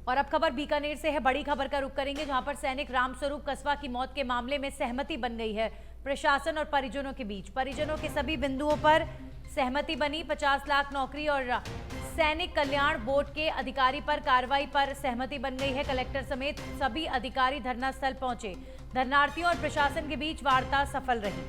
और अब खबर बीकानेर से है। बड़ी खबर का रुख करेंगे, जहां पर सैनिक रामस्वरूप कस्वा की मौत के मामले में सहमति बन गई है प्रशासन और परिजनों के बीच। परिजनों के सभी बिंदुओं पर सहमति बनी। 50 लाख नौकरी और सैनिक कल्याण बोर्ड के अधिकारी पर कार्रवाई पर सहमति बन गई है। कलेक्टर समेत सभी अधिकारी धरना स्थल पहुंचे। धरनार्थियों और प्रशासन के बीच वार्ता सफल रही।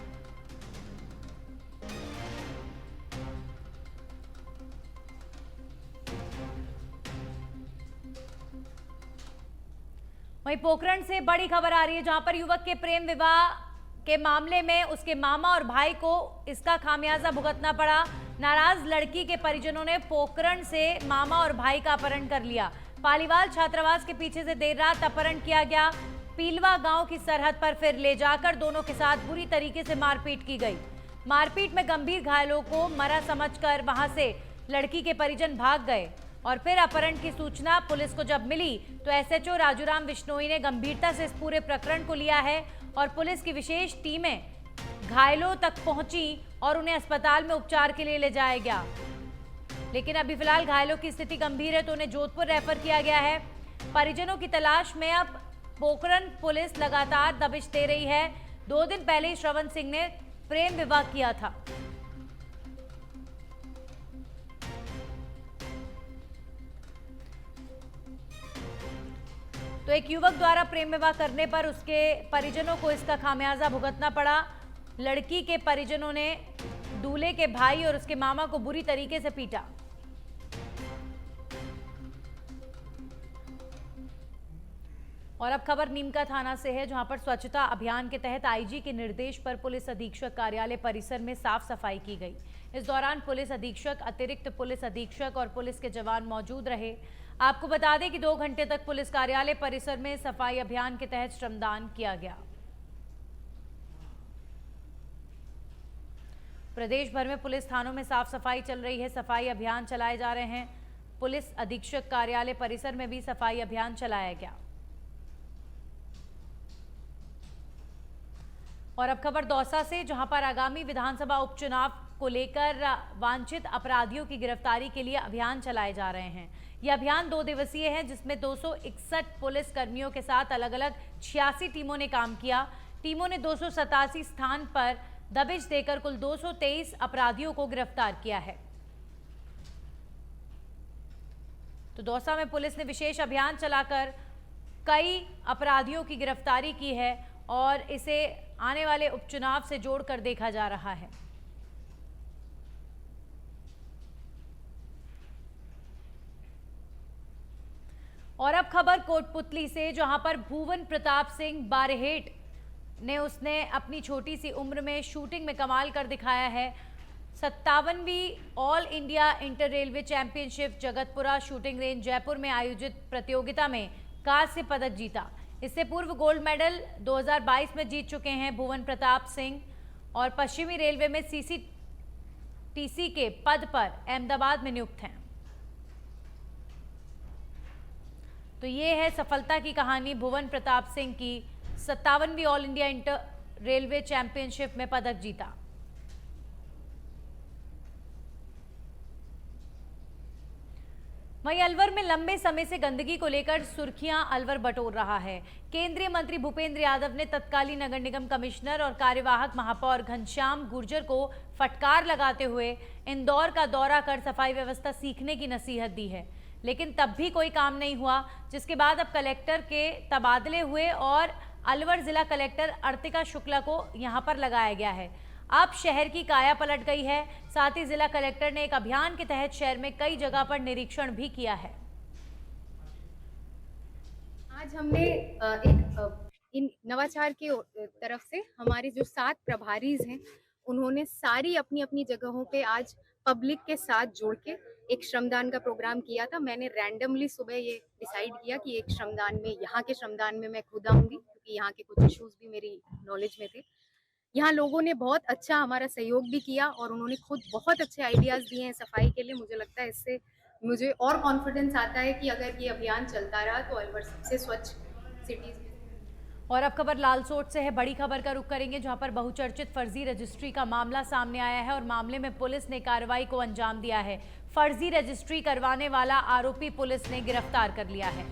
वहीं पोखरण से बड़ी खबर आ रही है, जहां पर युवक के प्रेम विवाह के मामले में उसके मामा और भाई को इसका खामियाजा भुगतना पड़ा। नाराज लड़की के परिजनों ने पोखरण से मामा और भाई का अपहरण कर लिया। पालीवाल छात्रावास के पीछे से देर रात अपहरण किया गया। पीलवा गांव की सरहद पर फिर ले जाकर दोनों के साथ बुरी तरीके से मारपीट की गई। मारपीट में गंभीर घायलों को मरा समझकर वहां से लड़की के परिजन भाग गए और फिर अपहरण की सूचना पुलिस को जब मिली तो एसएचओ राजूराम बिश्नोई ने गंभीरता से इस पूरे प्रकरण को लिया है और पुलिस की विशेष टीमें घायलों तक पहुंची और उन्हें अस्पताल में उपचार के लिए ले जाया गया। लेकिन अभी फिलहाल घायलों की स्थिति गंभीर है तो उन्हें जोधपुर रेफर किया गया है। परिजनों की तलाश में अब पोखरण पुलिस लगातार दबिश दे रही है। 2 दिन पहले ही श्रवण सिंह ने प्रेम विवाह किया था। तो एक युवक द्वारा प्रेम विवाह करने पर उसके परिजनों को इसका खामियाजा भुगतना पड़ा। लड़की के परिजनों ने दूल्हे के भाई और उसके मामा को बुरी तरीके से पीटा। और अब खबर नीमका थाना से है, जहां पर स्वच्छता अभियान के तहत आईजी के निर्देश पर पुलिस अधीक्षक कार्यालय परिसर में साफ सफाई की गई। इस दौरान पुलिस अधीक्षक, अतिरिक्त पुलिस अधीक्षक और पुलिस के जवान मौजूद रहे। आपको बता दें कि 2 घंटे तक पुलिस कार्यालय परिसर में सफाई अभियान के तहत श्रमदान किया गया। प्रदेश भर में पुलिस थानों में साफ सफाई चल रही है। सफाई अभियान चलाए जा रहे हैं। पुलिस अधीक्षक कार्यालय परिसर में भी सफाई अभियान चलाया गया। और अब खबर दौसा से, जहां पर आगामी विधानसभा उपचुनाव को लेकर वांछित अपराधियों की गिरफ्तारी के लिए अभियान चलाए जा रहे हैं। यह अभियान 2 दिवसीय है, जिसमें 261 पुलिस कर्मियों के साथ अलग अलग 86 टीमों ने काम किया। टीमों ने 287 स्थान पर दबिश देकर कुल 223 अपराधियों को गिरफ्तार किया है। तो दौसा में पुलिस ने विशेष अभियान चलाकर कई अपराधियों की गिरफ्तारी की है और इसे आने वाले उपचुनाव से जोड़कर देखा जा रहा है। और अब खबर कोटपुतली से, जहां पर भुवन प्रताप सिंह बारहेट ने उसने अपनी छोटी सी उम्र में शूटिंग में कमाल कर दिखाया है। 57वीं all India inter railway championship Jagatpura shooting range Jaipur में आयोजित प्रतियोगिता में कांस्य पदक जीता। इससे पूर्व गोल्ड मेडल 2022 में जीत चुके हैं भुवन प्रताप सिंह और पश्चिमी रेलवे में सीसीटीसी के पद पर अहमदाबाद में नियुक्त हैं। तो ये है सफलता की कहानी भुवन प्रताप सिंह की। 57वीं all India inter railway championship में पदक जीता। वहीं अलवर में लंबे समय से गंदगी को लेकर सुर्खियां अलवर बटोर रहा है। केंद्रीय मंत्री भूपेंद्र यादव ने तत्कालीन नगर निगम कमिश्नर और कार्यवाहक महापौर घनश्याम गुर्जर को फटकार लगाते हुए इंदौर का दौरा कर सफाई व्यवस्था सीखने की नसीहत दी है, लेकिन तब भी कोई काम नहीं हुआ, जिसके बाद अब कलेक्टर के तबादले हुए और अलवर जिला कलेक्टर अर्तिका शुक्ला को यहां पर लगाया गया है। अब शहर की काया पलट गई है। साथ ही जिला कलेक्टर ने एक अभियान के तहत शहर में कई जगह पर निरीक्षण भी किया है। आज हमने इन नवाचार की तरफ से हमारे जो 7 प्रभारीज हैं, उन्होंने सारी अपनी अपनी जगहों पे आज पब्लिक के साथ जोड़ के एक श्रमदान का प्रोग्राम किया था। मैंने रैंडमली सुबह ये डिसाइड किया कि एक श्रमदान में, यहाँ के श्रमदान में मैं खुद आऊंगी, क्योंकि यहाँ के कुछ इश्यूज भी मेरी नॉलेज में थे। यहाँ लोगों ने बहुत अच्छा हमारा सहयोग भी किया और उन्होंने खुद बहुत अच्छे आइडियाज दिए हैं सफाई के लिए। मुझे लगता है इससे मुझे और कॉन्फिडेंस आता है कि अगर ये अभियान चलता रहा तो अलवर सबसे स्वच्छ सिटीज में। और अब खबर लालसोट से है। बड़ी खबर का रुख करेंगे, जहां पर बहुचर्चित फर्जी रजिस्ट्री का मामला सामने आया है और मामले में पुलिस ने कार्रवाई को अंजाम दिया है। फर्जी रजिस्ट्री करवाने वाला आरोपी पुलिस ने गिरफ्तार कर लिया है।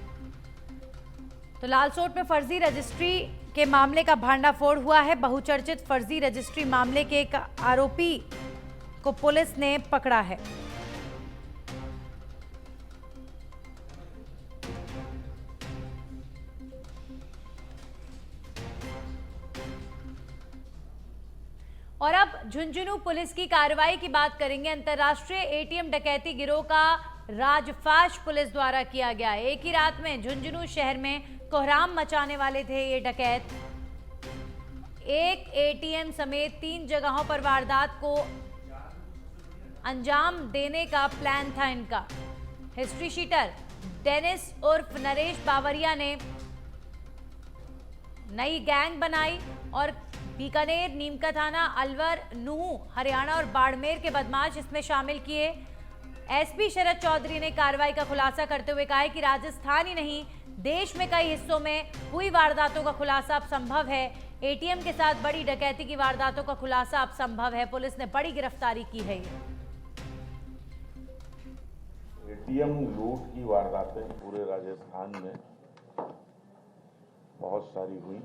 तो लालसोट में फर्जी रजिस्ट्री के मामले का भांडाफोड़ हुआ है। बहुचर्चित फर्जी रजिस्ट्री मामले के एक आरोपी को पुलिस ने पकड़ा है। और अब झुंझुनू पुलिस की कार्रवाई की बात करेंगे। अंतर्राष्ट्रीय एटीएम डकैती गिरोह का राजफाश पुलिस द्वारा किया गया। एक ही रात में झुंझुनू शहर में कोहराम मचाने वाले थे ये डकैत। एक एटीएम समेत 3 जगहों पर वारदात को अंजाम देने का प्लान था इनका। हिस्ट्री शीटर डेनिस उर्फ नरेश बावरिया ने नई गैंग बनाई और बीकानेर, नीमका थाना, अलवर, नूह, हरियाणा और बाड़मेर के बदमाश इसमें शामिल किए। एसपी शरद चौधरी ने कार्रवाई का खुलासा करते हुए कहा है कि राजस्थान ही नहीं, देश में कई हिस्सों में हुई वारदातों का खुलासा अब संभव है। एटीएम के साथ बड़ी डकैती की वारदातों का खुलासा अब संभव है। पुलिस ने बड़ी गिरफ्तारी की है। एटीएम लूट की वारदातें पूरे राजस्थान में बहुत सारी हुई,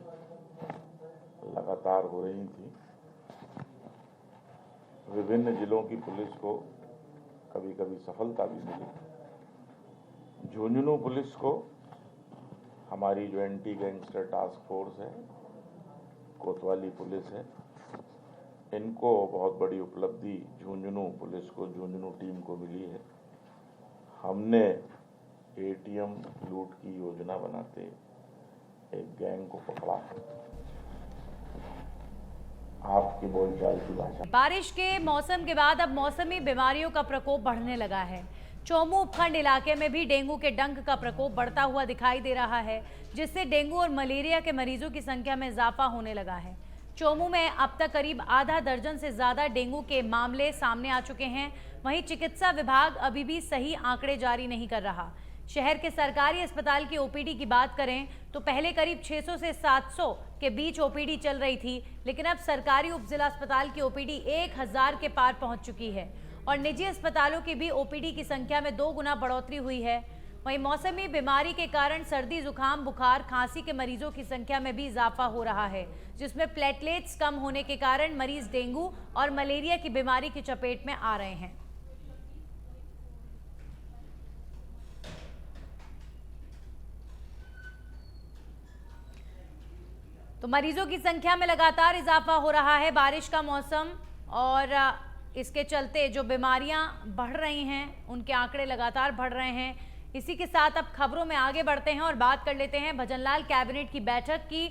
लगातार हो रही थी। विभिन्न जिलों की पुलिस को कभी कभी सफलता भी मिली। झुंझुनू पुलिस को हमारी जो एंटी गैंगस्टर टास्क फोर्स है, कोतवाली पुलिस है, इनको बहुत बड़ी उपलब्धि झुंझुनू पुलिस को, झुंझुनू टीम को मिली है। हमने एटीएम लूट की योजना बनाते एक गैंग को पकड़ा है। आपकी बोलचाल की भाषा। बारिश के मौसम के बाद अब मौसमी बीमारियों का प्रकोप बढ़ने लगा है। चोमू उपखंड इलाके में भी डेंगू के डंक का प्रकोप बढ़ता हुआ दिखाई दे रहा है, जिससे डेंगू और मलेरिया के मरीजों की संख्या में इजाफा होने लगा है। चोमू में अब तक करीब आधा दर्जन से ज्यादा डेंगू के मामले सामने आ चुके हैं। वहीं चिकित्सा विभाग अभी भी सही आंकड़े जारी नहीं कर रहा। शहर के सरकारी अस्पताल की ओपीडी की बात करें तो पहले करीब 600 से 700 के बीच ओपीडी चल रही थी, लेकिन अब सरकारी उपजिला अस्पताल की ओपीडी 1000 के पार पहुंच चुकी है और निजी अस्पतालों की भी ओपीडी की संख्या में 2 गुना बढ़ोतरी हुई है। वहीं मौसमी बीमारी के कारण सर्दी, जुकाम, बुखार, खांसी के मरीजों की संख्या में भी इजाफा हो रहा है, जिसमें प्लेटलेट्स कम होने के कारण मरीज डेंगू और मलेरिया की बीमारी की चपेट में आ रहे हैं। तो मरीजों की संख्या में लगातार इजाफा हो रहा है। बारिश का मौसम और इसके चलते जो बीमारियां बढ़ रही हैं, उनके आंकड़े लगातार बढ़ रहे हैं। इसी के साथ अब खबरों में आगे बढ़ते हैं और बात कर लेते हैं भजनलाल कैबिनेट की बैठक की।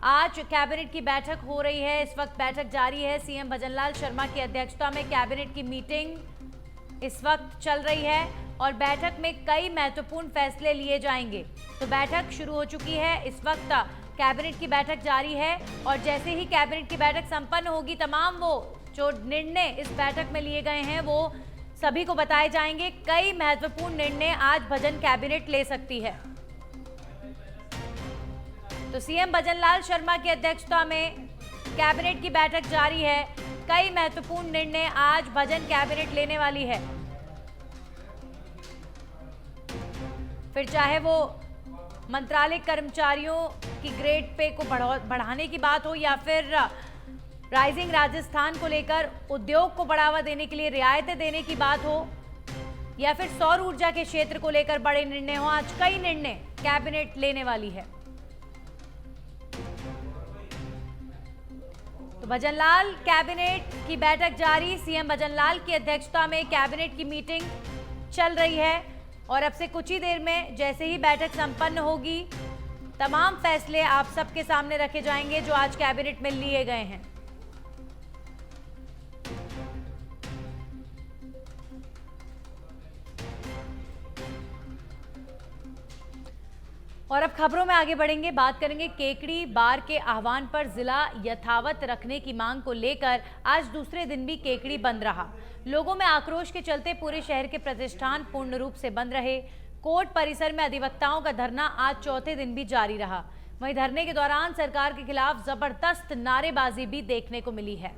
आज कैबिनेट की बैठक हो रही है, इस वक्त बैठक जारी है। सीएम भजनलाल शर्मा की अध्यक्षता में कैबिनेट की मीटिंग इस वक्त चल रही है और बैठक में कई महत्वपूर्ण फैसले लिए जाएंगे। तो बैठक शुरू हो चुकी है, इस वक्त कैबिनेट की बैठक जारी है और जैसे ही कैबिनेट की बैठक संपन्न होगी, तमाम वो जो निर्णय इस बैठक में लिए गए हैं वो सभी को बताए जाएंगे। कई महत्वपूर्ण निर्णय आज भजन कैबिनेट ले सकती है। तो सीएम भजनलाल शर्मा की अध्यक्षता में कैबिनेट की बैठक जारी है। कई महत्वपूर्ण निर्णय आज भजन कैबिनेट लेने वाली है। फिर चाहे वो मंत्रालय कर्मचारियों की ग्रेड पे को बढ़ाने की बात हो या फिर राइजिंग राजस्थान को लेकर उद्योग को बढ़ावा देने के लिए रियायतें देने की बात हो या फिर सौर ऊर्जा के क्षेत्र को लेकर बड़े निर्णय हो, आज कई निर्णय कैबिनेट लेने वाली है। तो भजनलाल कैबिनेट की बैठक जारी, सीएम भजनलाल की अध्यक्षता में कैबिनेट की मीटिंग चल रही है और अब से कुछ ही देर में जैसे ही बैठक संपन्न होगी, तमाम फैसले आप सबके सामने रखे जाएंगे जो आज कैबिनेट में लिए गए हैं। और अब खबरों में आगे बढ़ेंगे, बात करेंगे केकड़ी बार के आह्वान पर जिला यथावत रखने की मांग को लेकर आज दूसरे दिन भी केकड़ी बंद रहा। लोगों में आक्रोश के चलते पूरे शहर के प्रतिष्ठान पूर्ण रूप से बंद रहे। कोर्ट परिसर में अधिवक्ताओं का धरना आज चौथे दिन भी जारी रहा। वहीं धरने के दौरान सरकार के खिलाफ जबरदस्त नारेबाजी भी देखने को मिली है।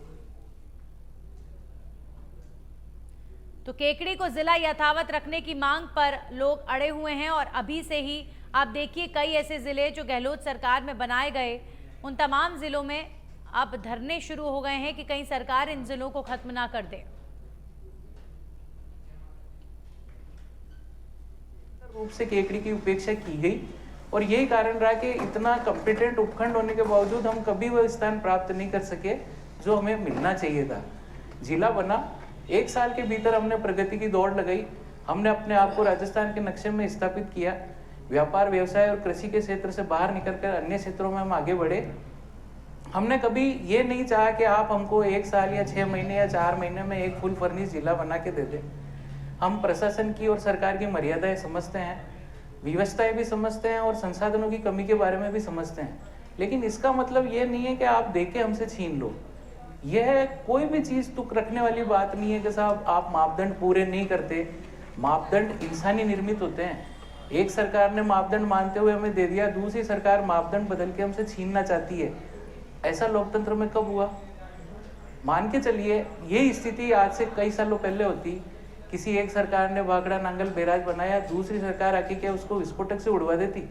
तो केकड़ी को जिला यथावत रखने की मांग पर लोग अड़े हुए हैं और अभी से ही आप देखिए कई ऐसे जिले जो गहलोत सरकार में बनाए गए, उन तमाम जिलों में अब धरने शुरू हो गए हैं कि कहीं सरकार इन जिलों को खत्म ना कर दे। रूप से केकड़ी की उपेक्षा की गई और यही कारण रहा कि इतना कॉम्पिटेंट उपखंड होने के बावजूद हम कभी वह स्थान प्राप्त नहीं कर सके जो हमें मिलना चाहिए था। जिला बना, 1 साल के भीतर हमने प्रगति की दौड़ लगाई, हमने अपने आप को राजस्थान के नक्शे में स्थापित किया, व्यापार व्यवसाय और कृषि के क्षेत्र से बाहर निकलकर अन्य क्षेत्रों में हम आगे बढ़े। हमने कभी ये नहीं चाहा कि आप हमको 1 साल या 6 महीने या 4 महीने में एक फुल फर्निश जिला बना के दे दें। हम प्रशासन की और सरकार की मर्यादाएं समझते हैं, व्यवस्थाएं भी समझते हैं और संसाधनों की कमी के बारे में भी समझते हैं, लेकिन इसका मतलब ये नहीं है कि आप देके हमसे छीन लो। यह कोई भी चीज़ तुक रखने वाली बात नहीं है कि साहब आप मापदंड पूरे नहीं करते। मापदंड इंसानी निर्मित होते हैं। एक सरकार ने मापदंड मानते हुए हमें दे दिया, दूसरी सरकार मापदंड बदल के हमसे छीनना चाहती है। ऐसा लोकतंत्र में कब हुआ? मान के चलिए यही स्थिति आज से कई सालों पहले होती, किसी एक सरकार ने भाखड़ा नांगल बैराज बनाया, दूसरी सरकार आके क्या उसको विस्फोटक से उड़वा देती,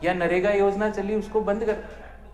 या नरेगा योजना चली उसको बंद कर